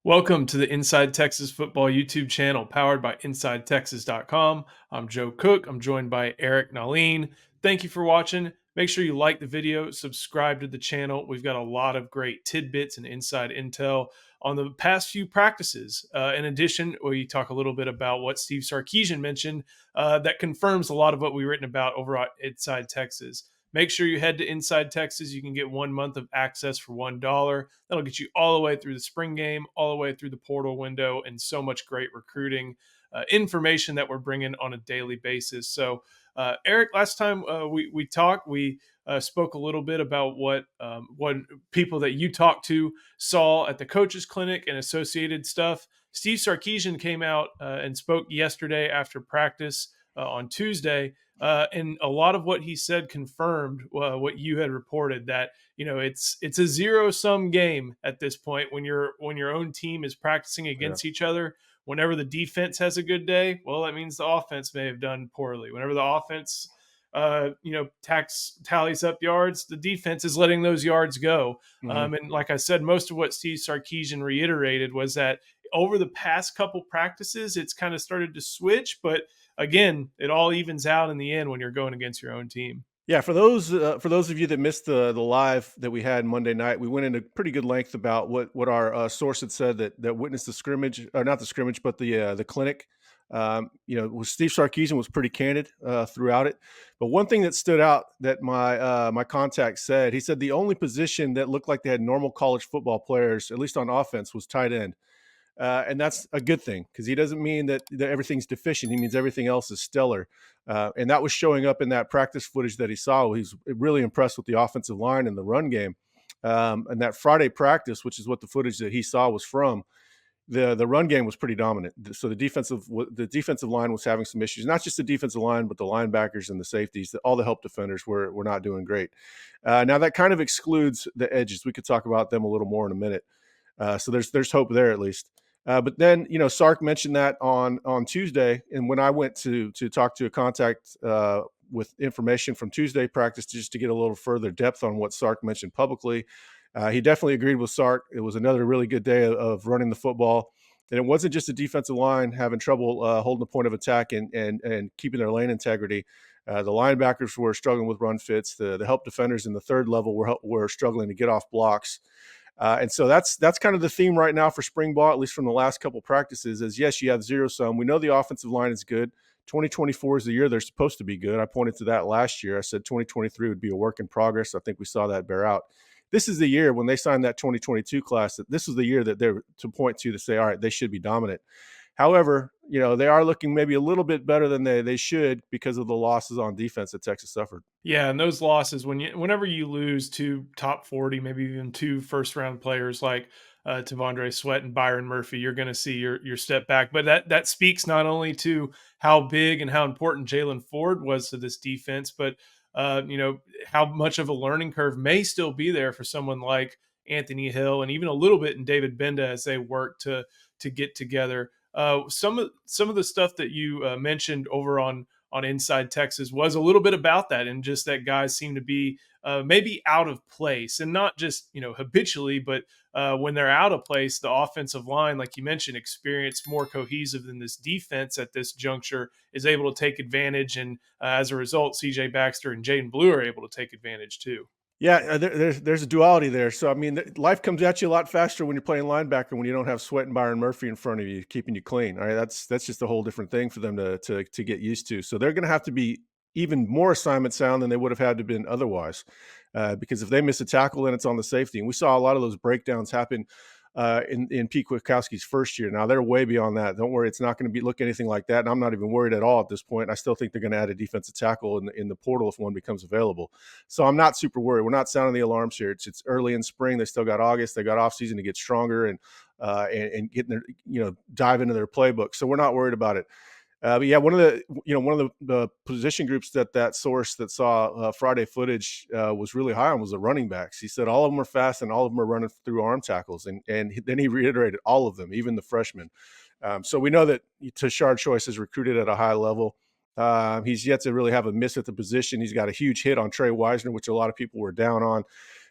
Welcome to the Inside Texas Football YouTube channel powered by InsideTexas.com. I'm Joe Cook. I'm joined by Eric Naleen. Thank you for watching. Make sure you like the video, subscribe to the channel. We've got a lot of great tidbits and inside intel on the past few practices. In addition, we talk a little bit about what Steve Sarkisian mentioned that confirms a lot of what we've written about over at Inside Texas. Make sure you head to Inside Texas. You can get 1 month of access for $1. That'll get you all the way through the spring game, all the way through the portal window, and so much great recruiting information that we're bringing on a daily basis. So, Eric, last time we talked, we spoke a little bit about what people that you talked to saw at the coaches clinic and associated stuff. Steve Sarkisian came out and spoke yesterday after practice on Tuesday. And a lot of what he said confirmed what you had reported, that it's a zero sum game at this point when your own team is practicing Yeah. against each other. Whenever the defense has a good day, well, that means the offense may have done poorly. Whenever the offense tallies up yards, the defense is letting those yards go. hmm And like I said, most of what Steve Sarkisian reiterated was that over the past couple practices, it's kind of started to switch, but again, it all evens out in the end when you're going against your own team. Yeah, for those of you that missed the live that we had Monday night, we went into pretty good length about what our source had said that witnessed the scrimmage, or not the scrimmage, but the clinic. Steve Sarkisian was pretty candid throughout it. But one thing that stood out that my contact said, he said the only position that looked like they had normal college football players, at least on offense, was tight end. And that's a good thing because he doesn't mean that everything's deficient. He means everything else is stellar. And that was showing up in that practice footage that he saw. He's really impressed with the offensive line and the run game. And that Friday practice, which is what the footage that he saw was from, the run game was pretty dominant. So the defensive line was having some issues, not just the defensive line, but the linebackers and the safeties. All the help defenders were not doing great. Now that kind of excludes the edges. We could talk about them a little more in a minute. So there's hope there at least. But then Sark mentioned that on Tuesday, and when I went to talk to a contact with information from Tuesday practice just to get a little further depth on what Sark mentioned publicly, he definitely agreed with Sark. It was another really good day of running the football, and it wasn't just the defensive line having trouble holding the point of attack and keeping their lane integrity. The linebackers were struggling with run fits. The help defenders in the third level were struggling to get off blocks. And so that's kind of the theme right now for spring ball, at least from the last couple practices, is yes, you have zero sum. We know the offensive line is good. 2024 is the year they're supposed to be good. I pointed to that last year. I said 2023 would be a work in progress. I think we saw that bear out. This is the year when they signed that 2022 class, that this is the year that they're to point to say, all right, they should be dominant. However, they are looking maybe a little bit better than they should because of the losses on defense that Texas suffered. Yeah, and those losses, whenever you lose two top 40, maybe even two first round players like Tavondre Sweat and Byron Murphy, you're going to see your step back. But that speaks not only to how big and how important Jalen Ford was to this defense, but how much of a learning curve may still be there for someone like Anthony Hill and even a little bit in David Benda as they work to get together. Some of the stuff that you mentioned over on Inside Texas was a little bit about that, and just that guys seem to be maybe out of place, and not just habitually, but when they're out of place, the offensive line, like you mentioned, experienced more cohesive than this defense at this juncture is able to take advantage, and as a result, C.J. Baxter and Jaden Blue are able to take advantage too. Yeah, there's a duality there. So I mean, life comes at you a lot faster when you're playing linebacker when you don't have Sweat and Byron Murphy in front of you keeping you clean. All right, that's just a whole different thing for them to get used to. So they're going to have to be even more assignment sound than they would have had to have been otherwise, because if they miss a tackle, then it's on the safety. And we saw a lot of those breakdowns happen in Pete Kwiatkowski's first year. Now they're way beyond that. Don't worry, it's not going to look anything like that. And I'm not even worried at all at this point. I still think they're going to add a defensive tackle in the portal if one becomes available. So I'm not super worried. We're not sounding the alarms here. It's early in spring. They still got August. They got off season to get stronger and getting their dive into their playbook. So we're not worried about it. But yeah, one of the position groups that source that saw Friday footage was really high on was the running backs. He said all of them are fast and all of them are running through arm tackles, and then he reiterated all of them, even the freshmen. So we know that Tashard Choice is recruited at a high level. He's yet to really have a miss at the position. He's got a huge hit on Trey Wisner, which a lot of people were down on.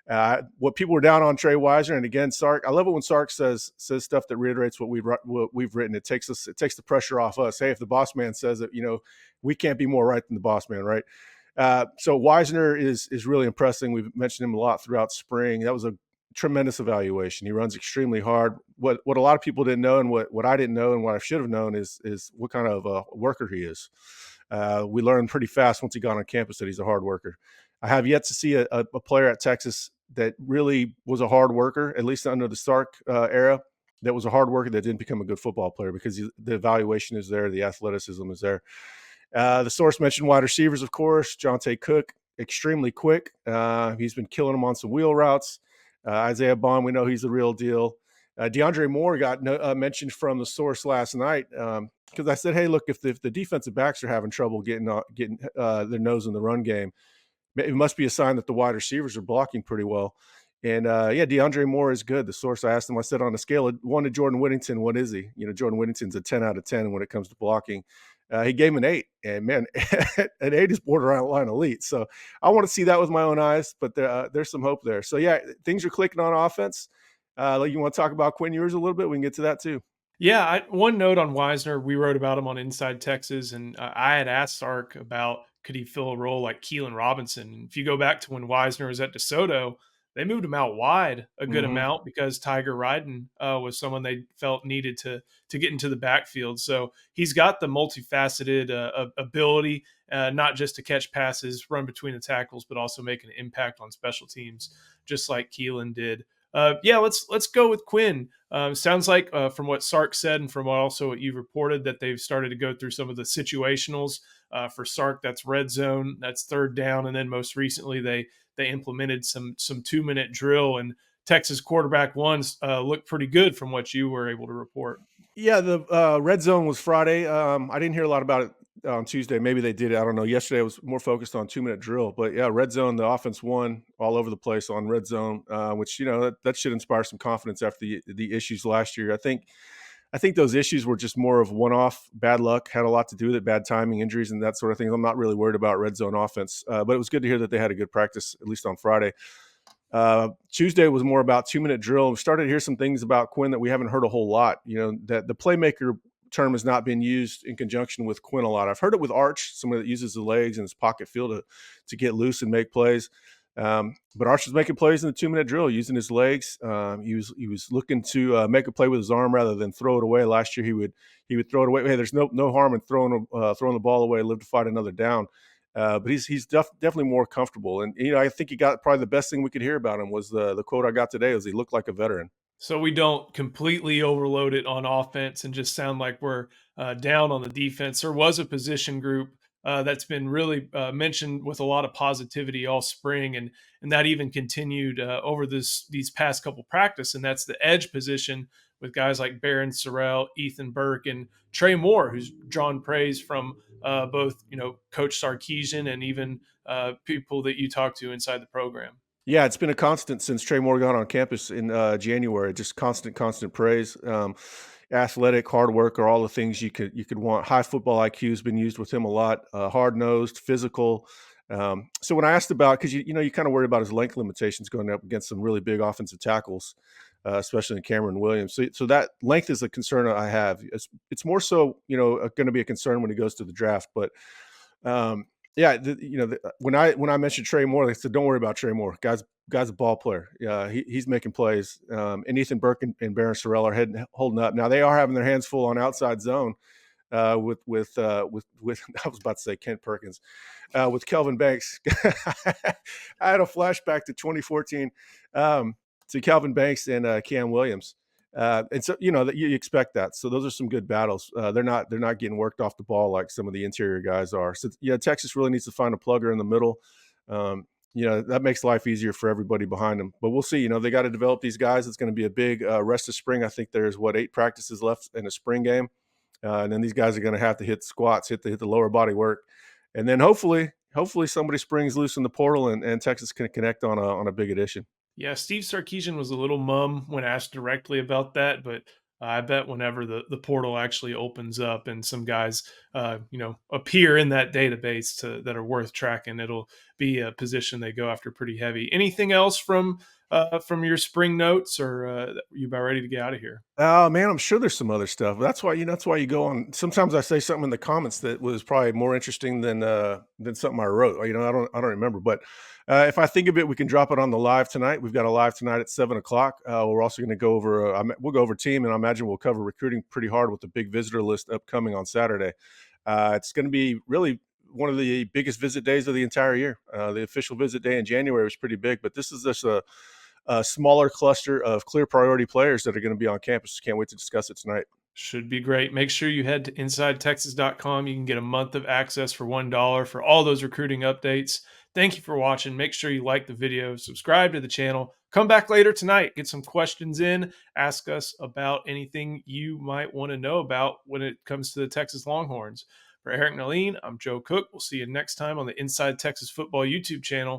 What people were down on Trey Wisener, and again, Sark. I love it when Sark says stuff that reiterates what we've written. It takes the pressure off us. Hey, if the boss man says it, we can't be more right than the boss man, right? So Wisner is really impressing. We've mentioned him a lot throughout spring. That was a tremendous evaluation. He runs extremely hard. What a lot of people didn't know, and what I didn't know, and what I should have known is what kind of a worker he is. We learned pretty fast once he got on campus that he's a hard worker. I have yet to see a player at Texas that really was a hard worker, at least under the Stark era, that was a hard worker that didn't become a good football player because the evaluation is there, the athleticism is there. The source mentioned wide receivers, of course. Jonte Cook, extremely quick. He's been killing them on some wheel routes. Isaiah Bond, we know he's the real deal. DeAndre Moore got mentioned from the source last night because I said, hey, look, if the defensive backs are having trouble getting their nose in the run game, it must be a sign that the wide receivers are blocking pretty well. And yeah, DeAndre Moore is good. The source, I asked him, I said, on a scale of 1 to Jordan Whittington, what is he? Jordan Whittington's a 10 out of 10 when it comes to blocking. He gave him an 8, and man, an 8 is borderline elite. So I want to see that with my own eyes, but there's some hope there. So yeah, things are clicking on offense. You want to talk about Quinn Ewers a little bit? We can get to that too. Yeah, one note on Wisner, we wrote about him on Inside Texas, and I had asked Sark about could he fill a role like Keelan Robinson. And if you go back to when Wisner was at DeSoto, they moved him out wide a good Mm-hmm. amount because Tiger Ryden was someone they felt needed to get into the backfield. So he's got the multifaceted ability, not just to catch passes, run between the tackles, but also make an impact on special teams, just like Keelan did. Yeah, let's go with Quinn. Sounds like from what Sark said and from what you've reported that they've started to go through some of the situationals for Sark. That's red zone, that's third down, and then most recently they implemented some 2 minute drill, and Texas quarterback ones looked pretty good from what you were able to report. Yeah, the red zone was Friday. I didn't hear a lot about it on Tuesday. Maybe they did. I don't know. Yesterday I was more focused on 2 minute drill, but yeah, red zone. The offense won all over the place on red zone, which that should inspire some confidence after the issues last year. I think those issues were just more of one off bad luck. Had a lot to do with it, bad timing, injuries, and that sort of thing. I'm not really worried about red zone offense, but it was good to hear that they had a good practice at least on Friday. Tuesday was more about 2 minute drill. We started to hear some things about Quinn that we haven't heard a whole lot. That the playmaker term has not been used in conjunction with Quinn a lot. I've heard it with Arch, somebody that uses the legs and his pocket feel to get loose and make plays. But Arch was making plays in the 2 minute drill using his legs. He was looking to make a play with his arm rather than throw it away. Last year he would throw it away. Hey, there's no harm in throwing the ball away, live to fight another down. But he's definitely more comfortable, and I think he got probably the best thing we could hear about him was the quote I got today was he looked like a veteran. So we don't completely overload it on offense and just sound like we're down on the defense. There was a position group that's been really mentioned with a lot of positivity all spring, and that even continued over these past couple practice, and that's the edge position with guys like Barron Sorrell, Ethan Burke, and Trey Moore, who's drawn praise from both Coach Sarkeesian and even people that you talk to inside the program. Yeah, it's been a constant since Trey Moore got on campus in January. Just constant praise. Athletic, hard work are all the things you could want. High football IQ has been used with him a lot. Hard nosed, physical. So when I asked about, because you kind of worry about his length limitations going up against some really big offensive tackles, especially in Cameron Williams. So that length is a concern I have. It's more so going to be a concern when he goes to the draft, but. Yeah, when I mentioned Trey Moore, they said, "Don't worry about Trey Moore. Guy's a ball player. Yeah, he's making plays." And Ethan Burke and Barron Sorrell are holding up. Now they are having their hands full on outside zone with I was about to say Kent Perkins with Kelvin Banks. I had a flashback to 2014 to Kelvin Banks and Cam Williams. And so that you expect that. So those are some good battles. They're not getting worked off the ball like some of the interior guys are. So yeah, Texas really needs to find a plugger in the middle. That makes life easier for everybody behind them. But we'll see. They got to develop these guys. It's going to be a big rest of spring. I think there's 8 practices left in a spring game, and then these guys are going to have to hit squats, hit the lower body work, and then hopefully somebody springs loose in the portal and Texas can connect on a big addition. Yeah, Steve Sarkeesian was a little mum when asked directly about that, but I bet whenever the portal actually opens up and some guys, appear in that database that are worth tracking, it'll be a position they go after pretty heavy. Anything else from your spring notes, or you about ready to get out of here? Oh, man, I'm sure there's some other stuff. That's why you go on sometimes I say something in the comments that was probably more interesting than something I wrote. I don't remember, but, if I think of it, we can drop it on the live tonight. We've got a live tonight at 7 o'clock. We're also gonna go over, we'll go over team, and I imagine we'll cover recruiting pretty hard with the big visitor list upcoming on Saturday. It's gonna be really one of the biggest visit days of the entire year. The official visit day in January was pretty big, but this is just a smaller cluster of clear priority players that are going to be on campus. Can't wait to discuss it tonight. Should be great. Make sure you head to InsideTexas.com. You can get a month of access for $1 for all those recruiting updates. Thank you for watching. Make sure you like the video, subscribe to the channel. Come back later tonight, get some questions in, ask us about anything you might want to know about when it comes to the Texas Longhorns. For Eric Naleen, I'm Joe Cook. We'll see you next time on the Inside Texas Football YouTube channel.